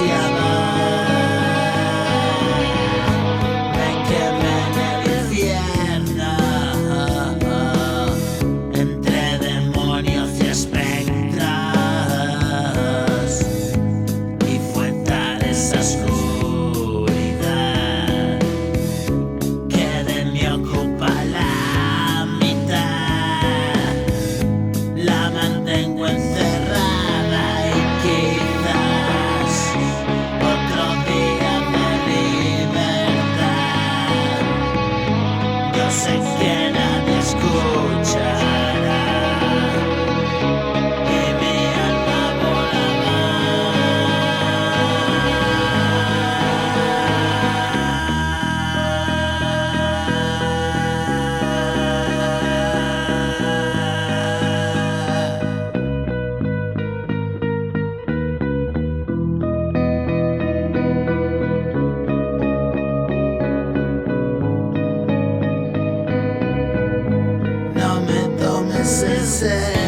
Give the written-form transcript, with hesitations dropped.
deseaba. Me quemé en el infierno entre demonios y espectros, y fue tal esa oscuridad que de mí ocupa la mitad. La mantengo encerrada y quizás otro día de libertad. Yo sé que nadie escuchará y mi alma volará. No me tomes en serio.